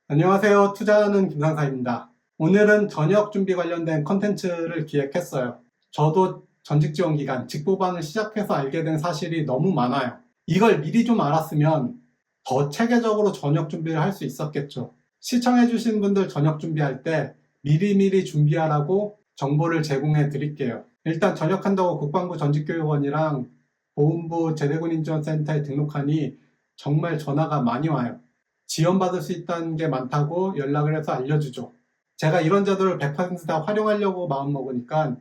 안녕하세요. 투자하는 김상사입니다. 오늘은 전역 준비 관련된 컨텐츠를 기획했어요. 저도 전직 지원 기간, 직보반을 시작해서 알게 된 사실이 너무 많아요. 이걸 미리 좀 알았으면 더 체계적으로 전역 준비를 할 수 있었겠죠. 시청해주신 분들 전역 준비할 때 미리미리 준비하라고 정보를 제공해 드릴게요. 일단 전역한다고 국방부 전직교육원이랑 보훈부 제대군인지원센터에 등록하니 정말 전화가 많이 와요. 지원받을 수 있다는 게 많다고 연락을 해서 알려주죠. 제가 이런 제도를 100%다 활용하려고 마음먹으니까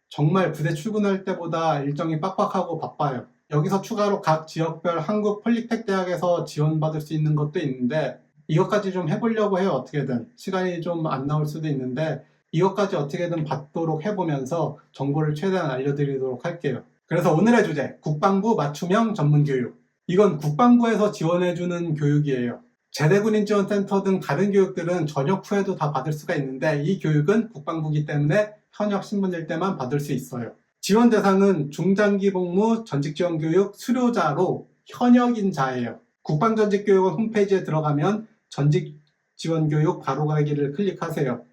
정말 부대 출근할 때보다 일정이 빡빡하고 바빠요. 여기서 추가로 각 지역별 한국 폴리텍 대학에서 지원받을 수 있는 것도 있는데 이것까지 좀 해보려고 해요. 어떻게든 시간이 좀 안 나올 수도 있는데 이것까지 어떻게든 받도록 해보면서 정보를 최대한 알려드리도록 할게요. 그래서 오늘의 주제, 국방부 맞춤형 전문교육. 이건 국방부에서 지원해주는 교육이에요. 제대군인지원센터 등 다른 교육들은 전역 후에도 다 받을 수가 있는데 이 교육은 국방부기 때문에 현역 신분일 때만 받을 수 있어요. 지원 대상은 중장기 복무 전직지원교육 수료자로 현역인 자예요. 국방전직교육원 홈페이지에 들어가면 전직지원교육 바로가기를 클릭하세요.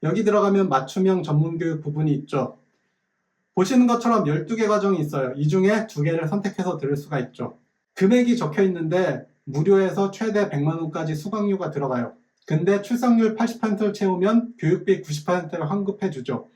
여기 들어가면 맞춤형 전문교육 부분이 있죠. 보시는 것처럼 12개 과정이 있어요. 이 중에 2개를 선택해서 들을 수가 있죠. 금액이 적혀 있는데 무료에서 최대 100만 원까지 수강료가 들어가요. 근데 출석률 80%를 채우면 교육비 90%를 환급해 주죠.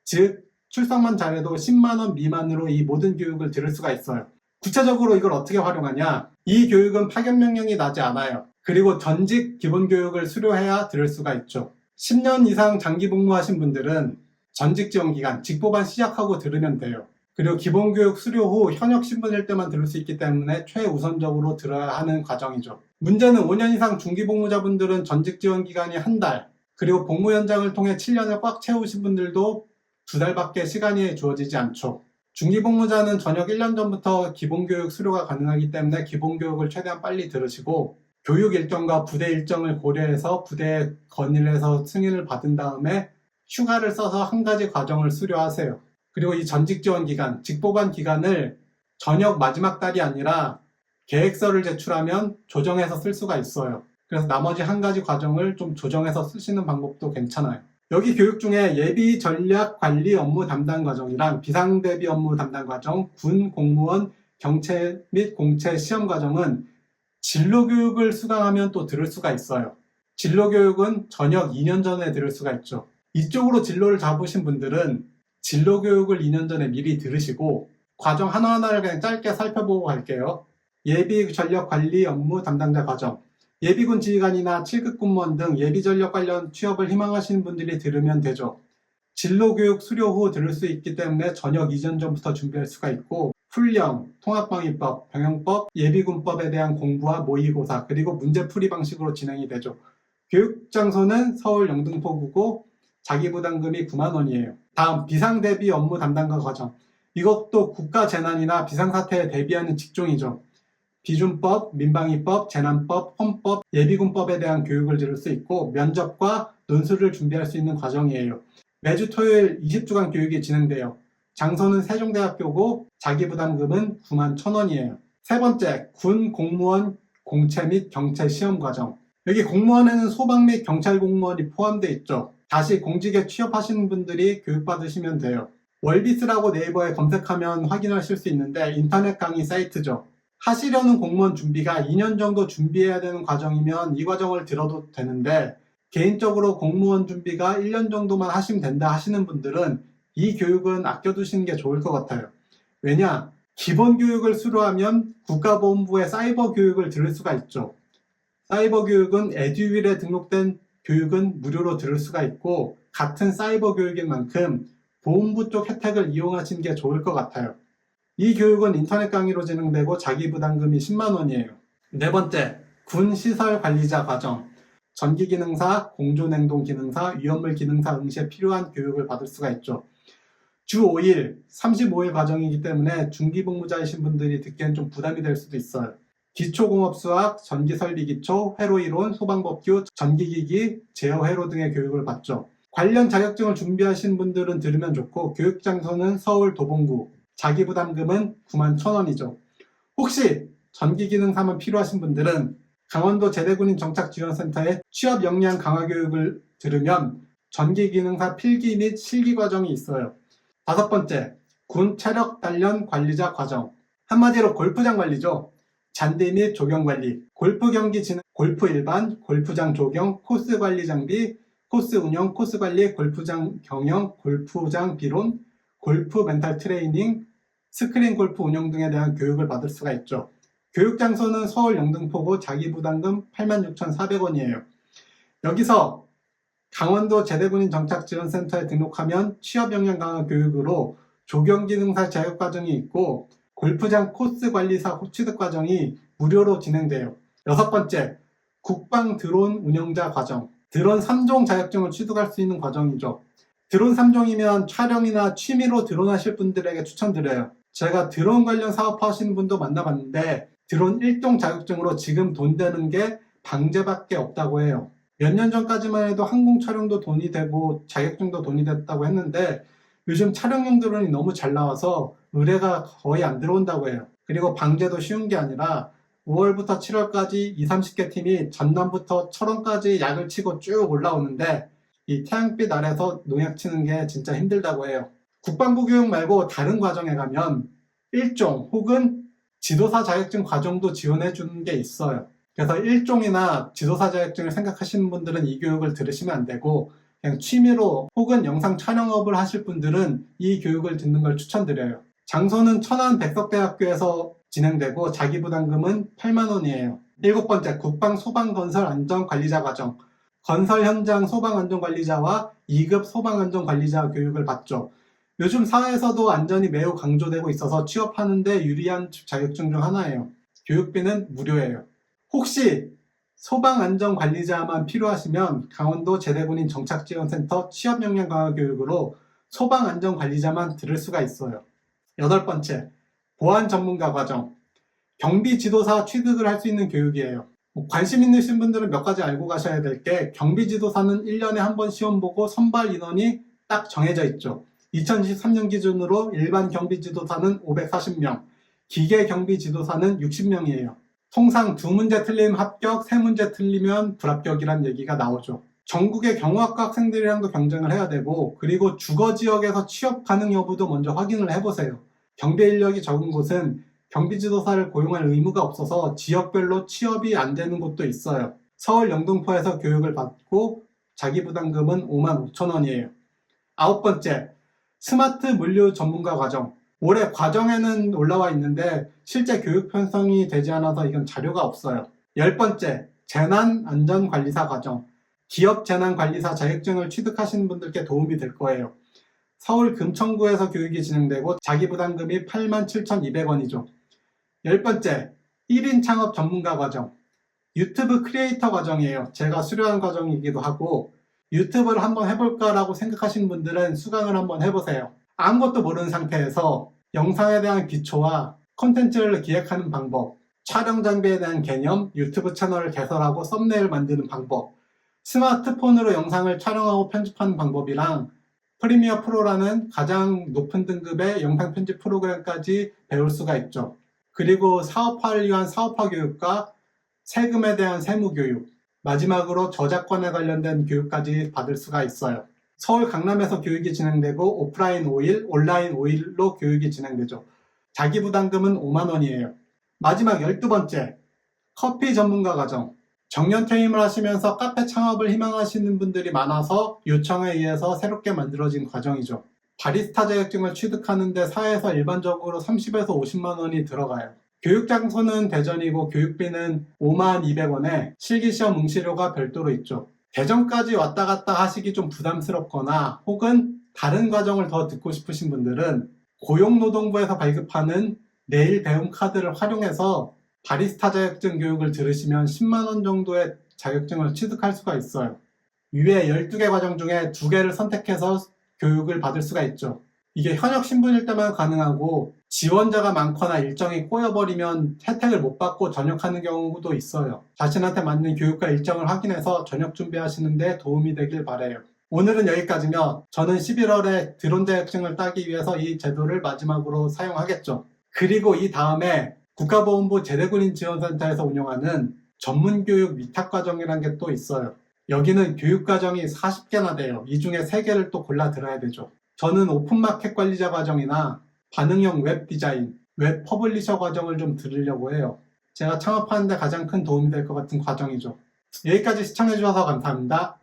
즉 출석만 잘해도 10만 원 미만으로 이 모든 교육을 들을 수가 있어요. 구체적으로 이걸 어떻게 활용하냐? 이 교육은 파견 명령이 나지 않아요. 그리고 전직 기본교육을 수료해야 들을 수가 있죠. 10년 이상 장기 복무하신 분들은 전직 지원 기간, 직보반 시작하고 들으면 돼요. 그리고 기본교육 수료 후 현역 신분일 때만 들을 수 있기 때문에 최우선적으로 들어야 하는 과정이죠. 문제는 5년 이상 중기복무자분들은 전직 지원 기간이 한 달, 그리고 복무 연장을 통해 7년을 꽉 채우신 분들도 2달밖에 시간이 주어지지 않죠. 중기복무자는 전역 1년 전부터 기본교육 수료가 가능하기 때문에 기본교육을 최대한 빨리 들으시고 교육 일정과 부대 일정을 고려해서 부대에 건의를 해서 승인을 받은 다음에 휴가를 써서 한 가지 과정을 수료하세요. 그리고 이 전직 지원 기간, 직보반 기간을 전역 마지막 달이 아니라 계획서를 제출하면 조정해서 쓸 수가 있어요. 그래서 나머지 한 가지 과정을 좀 조정해서 쓰시는 방법도 괜찮아요. 여기 교육 중에 예비 전략 관리 업무 담당 과정이랑 비상 대비 업무 담당 과정, 군 공무원 경체 및 공채 시험 과정은 진로 교육을 수강하면 또 들을 수가 있어요. 진로 교육은 전역 2년 전에 들을 수가 있죠. 이쪽으로 진로를 잡으신 분들은 진로 교육을 2년 전에 미리 들으시고 과정 하나하나를 그냥 짧게 살펴보고 갈게요. 예비 전력 관리 업무 담당자 과정. 예비군 지휘관이나 7급 군무원 등 예비 전력 관련 취업을 희망하시는 분들이 들으면 되죠. 진로 교육 수료 후 들을 수 있기 때문에 전역 이전 전부터 준비할 수가 있고 훈령, 통합방위법, 병영법, 예비군법에 대한 공부와 모의고사 그리고 문제풀이 방식으로 진행이 되죠. 교육 장소는 서울 영등포구고 자기부담금이 9만 원이에요. 다음 비상대비 업무 담당과 과정. 이것도 국가재난이나 비상사태에 대비하는 직종이죠. 비준법, 민방위법, 재난법, 헌법, 예비군법에 대한 교육을 들을 수 있고 면접과 논술을 준비할 수 있는 과정이에요. 매주 토요일 20주간 교육이 진행돼요. 장소는 세종대학교고 자기부담금은 9만 1,000원이에요. 세 번째, 군 공무원 공채 및 경채 시험 과정. 여기 공무원에는 소방 및 경찰 공무원이 포함되어 있죠. 다시 공직에 취업하시는 분들이 교육받으시면 돼요. 월비스라고 네이버에 검색하면 확인하실 수 있는데 인터넷 강의 사이트죠. 하시려는 공무원 준비가 2년 정도 준비해야 되는 과정이면 이 과정을 들어도 되는데 개인적으로 공무원 준비가 1년 정도만 하시면 된다 하시는 분들은 이 교육은 아껴두시는 게 좋을 것 같아요. 왜냐? 기본 교육을 수료하면 국가보훈부의 사이버 교육을 들을 수가 있죠. 사이버 교육은 에듀윌에 등록된 교육은 무료로 들을 수가 있고 같은 사이버 교육인 만큼 보훈부 쪽 혜택을 이용하시는 게 좋을 것 같아요. 이 교육은 인터넷 강의로 진행되고 자기 부담금이 10만 원이에요. 네 번째, 군 시설 관리자 과정. 전기기능사, 공조냉동기능사, 위험물 기능사 응시에 필요한 교육을 받을 수가 있죠. 주 5일, 35일 과정이기 때문에 중기복무자이신 분들이 듣기엔 좀 부담이 될 수도 있어요. 기초공업수학, 전기설비기초, 회로이론, 소방법규, 전기기기, 제어회로 등의 교육을 받죠. 관련 자격증을 준비하신 분들은 들으면 좋고 교육장소는 서울 도봉구, 자기부담금은 9만 1,000원이죠. 혹시 전기기능사만 필요하신 분들은 강원도 제대군인 정착지원센터의 취업 역량 강화 교육을 들으면 전기기능사 필기 및 실기 과정이 있어요. 5번째, 군 체력 단련 관리자 과정. 한마디로 골프장 관리죠. 잔디 및 조경 관리, 골프 경기 진행, 골프 일반, 골프장 조경, 코스 관리 장비, 코스 운영, 코스 관리, 골프장 경영, 골프장 비론, 골프 멘탈 트레이닝, 스크린 골프 운영 등에 대한 교육을 받을 수가 있죠. 교육 장소는 서울 영등포구, 자기부담금 86,400원이에요. 여기서 강원도 제대군인 정착지원센터에 등록하면 취업 역량 강화 교육으로 조경기능사 자격과정이 있고 골프장 코스 관리사 취득 과정이 무료로 진행돼요. 6번째, 국방 드론 운영자 과정. 드론 3종 자격증을 취득할 수 있는 과정이죠. 드론 3종이면 촬영이나 취미로 드론 하실 분들에게 추천드려요. 제가 드론 관련 사업 하시는 분도 만나봤는데 드론 1종 자격증으로 지금 돈 되는 게 방제밖에 없다고 해요. 몇 년 전까지만 해도 항공 촬영도 돈이 되고 자격증도 돈이 됐다고 했는데 요즘 촬영용 드론이 너무 잘 나와서 의뢰가 거의 안 들어온다고 해요. 그리고 방제도 쉬운 게 아니라 5월부터 7월까지 20, 30개 팀이 전남부터 철원까지 약을 치고 쭉 올라오는데 이 태양빛 아래서 농약 치는 게 진짜 힘들다고 해요. 국방부 교육 말고 다른 과정에 가면 1종 혹은 지도사 자격증 과정도 지원해 주는 게 있어요. 그래서 1종이나 지도사 자격증을 생각하시는 분들은 이 교육을 들으시면 안 되고 그냥 취미로 혹은 영상 촬영업을 하실 분들은 이 교육을 듣는 걸 추천드려요. 장소는 천안 백석대학교에서 진행되고 자기부담금은 8만원이에요. 7번째, 국방 소방건설 안전관리자 과정. 건설 현장 소방안전관리자와 2급 소방안전관리자 교육을 받죠. 요즘 사회에서도 안전이 매우 강조되고 있어서 취업하는데 유리한 자격증 중 하나예요. 교육비는 무료예요. 혹시 소방안전관리자만 필요하시면 강원도 제대군인 정착지원센터 취업역량 강화 교육으로 소방안전관리자만 들을 수가 있어요. 8번째, 보안 전문가 과정. 경비 지도사 취득을 할 수 있는 교육이에요. 관심 있으신 분들은 몇 가지 알고 가셔야 될 게 경비 지도사는 1년에 한 번 시험 보고 선발 인원이 딱 정해져 있죠. 2023년 기준으로 일반 경비 지도사는 540명, 기계 경비 지도사는 60명이에요. 통상 2문제 틀리면 합격, 3문제 틀리면 불합격이란 얘기가 나오죠. 전국의 경호학과 학생들이랑도 경쟁을 해야 되고 그리고 주거 지역에서 취업 가능 여부도 먼저 확인을 해보세요. 경비 인력이 적은 곳은 경비지도사를 고용할 의무가 없어서 지역별로 취업이 안 되는 곳도 있어요. 서울 영등포에서 교육을 받고 자기 부담금은 55,000원이에요. 9번째, 스마트 물류 전문가 과정. 올해 과정에는 올라와 있는데 실제 교육 편성이 되지 않아서 이건 자료가 없어요. 10번째, 재난안전관리사 과정. 기업 재난관리사 자격증을 취득하시는 분들께 도움이 될 거예요. 서울 금천구에서 교육이 진행되고 자기 부담금이 87,200원이죠. 10번째, 1인 창업 전문가 과정. 유튜브 크리에이터 과정이에요. 제가 수료한 과정이기도 하고 유튜브를 한번 해볼까라고 생각하시는 분들은 수강을 한번 해보세요. 아무것도 모르는 상태에서 영상에 대한 기초와 콘텐츠를 기획하는 방법, 촬영 장비에 대한 개념, 유튜브 채널을 개설하고 썸네일 만드는 방법, 스마트폰으로 영상을 촬영하고 편집하는 방법이랑 프리미어 프로라는 가장 높은 등급의 영상 편집 프로그램까지 배울 수가 있죠. 그리고 사업화를 위한 사업화 교육과 세금에 대한 세무 교육, 마지막으로 저작권에 관련된 교육까지 받을 수가 있어요. 서울 강남에서 교육이 진행되고 오프라인 5일, 온라인 5일로 교육이 진행되죠. 자기 부담금은 5만원이에요. 마지막 12번째, 커피 전문가 과정. 정년 퇴임을 하시면서 카페 창업을 희망하시는 분들이 많아서 요청에 의해서 새롭게 만들어진 과정이죠. 바리스타 자격증을 취득하는데 사회에서 일반적으로 30에서 50만 원이 들어가요. 교육 장소는 대전이고 교육비는 52,200원에 실기시험 응시료가 별도로 있죠. 대전까지 왔다 갔다 하시기 좀 부담스럽거나 혹은 다른 과정을 더 듣고 싶으신 분들은 고용노동부에서 발급하는 내일 배움 카드를 활용해서 바리스타 자격증 교육을 들으시면 10만 원 정도의 자격증을 취득할 수가 있어요. 위에 12개 과정 중에 2개를 선택해서 교육을 받을 수가 있죠. 이게 현역 신분일 때만 가능하고 지원자가 많거나 일정이 꼬여버리면 혜택을 못 받고 전역하는 경우도 있어요. 자신한테 맞는 교육과 일정을 확인해서 전역 준비하시는 데 도움이 되길 바라요. 오늘은 여기까지며 저는 11월에 드론 자격증을 따기 위해서 이 제도를 마지막으로 사용하겠죠. 그리고 이 다음에 국가보훈부 제대군인 지원센터에서 운영하는 전문교육 위탁과정이란 게 또 있어요. 여기는 교육과정이 40개나 돼요. 이 중에 3개를 또 골라 들어야 되죠. 저는 오픈마켓 관리자 과정이나 반응형 웹 디자인, 웹 퍼블리셔 과정을 좀 들으려고 해요. 제가 창업하는데 가장 큰 도움이 될 것 같은 과정이죠. 여기까지 시청해주셔서 감사합니다.